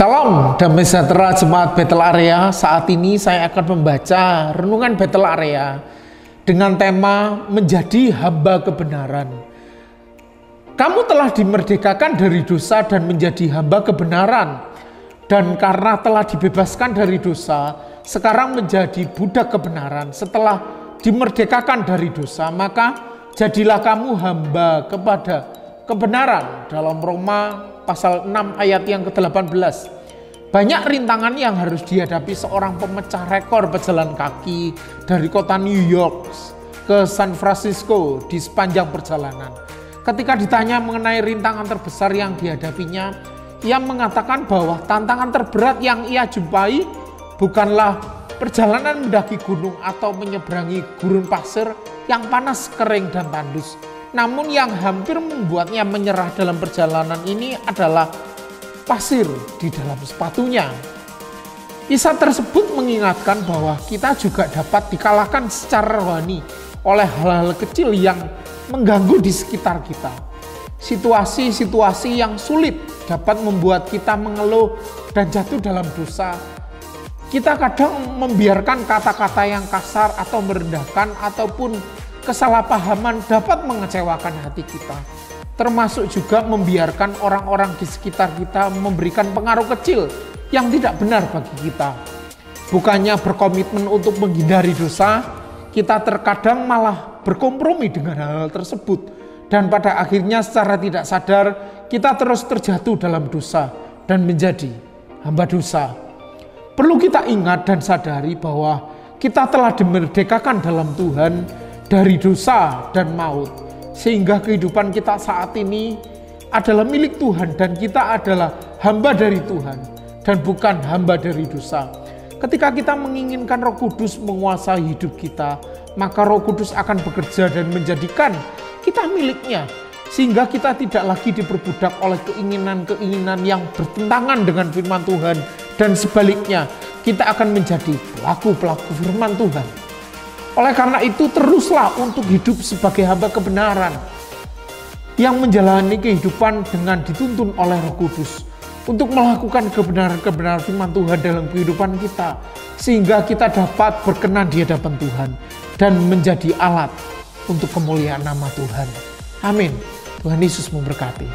Salam damai sejahtera jemaat Bethel Area. Saat ini saya akan membaca renungan Bethel Area dengan tema menjadi hamba kebenaran. Kamu telah dimerdekakan dari dosa dan menjadi hamba kebenaran. Dan karena telah dibebaskan dari dosa, sekarang menjadi budak kebenaran. Setelah dimerdekakan dari dosa, maka jadilah kamu hamba kepada kebenaran. Dalam Roma pasal 6 ayat yang ke-18. Banyak rintangan yang harus dihadapi seorang pemecah rekor pejalan kaki dari kota New York ke San Francisco di sepanjang perjalanan. Ketika ditanya mengenai rintangan terbesar yang dihadapinya, ia mengatakan bahwa tantangan terberat yang ia jumpai bukanlah perjalanan mendaki gunung atau menyeberangi gurun pasir yang panas, kering, dan tandus. Namun yang hampir membuatnya menyerah dalam perjalanan ini adalah pasir di dalam sepatunya. Kisah tersebut mengingatkan bahwa kita juga dapat dikalahkan secara rohani oleh hal-hal kecil yang mengganggu di sekitar kita. Situasi-situasi yang sulit dapat membuat kita mengeluh dan jatuh dalam dosa. Kita kadang membiarkan kata-kata yang kasar atau merendahkan ataupun kesalahpahaman dapat mengecewakan hati kita, termasuk juga membiarkan orang-orang di sekitar kita memberikan pengaruh kecil yang tidak benar bagi kita. Bukannya berkomitmen untuk menghindari dosa, kita terkadang malah berkompromi dengan hal-hal tersebut, dan pada akhirnya secara tidak sadar kita terus terjatuh dalam dosa dan menjadi hamba dosa. Perlu kita ingat dan sadari bahwa kita telah dimerdekakan dalam Tuhan dari dosa dan maut, sehingga kehidupan kita saat ini adalah milik Tuhan dan kita adalah hamba dari Tuhan dan bukan hamba dari dosa. Ketika kita menginginkan Roh Kudus menguasai hidup kita, maka Roh Kudus akan bekerja dan menjadikan kita miliknya, sehingga kita tidak lagi diperbudak oleh keinginan-keinginan yang bertentangan dengan firman Tuhan, dan sebaliknya kita akan menjadi pelaku-pelaku firman Tuhan. Oleh karena itu, teruslah untuk hidup sebagai hamba kebenaran yang menjalani kehidupan dengan dituntun oleh Roh Kudus untuk melakukan kebenaran-kebenaran firman Tuhan dalam kehidupan kita, sehingga kita dapat berkenan di hadapan Tuhan dan menjadi alat untuk kemuliaan nama Tuhan. Amin. Tuhan Yesus memberkati.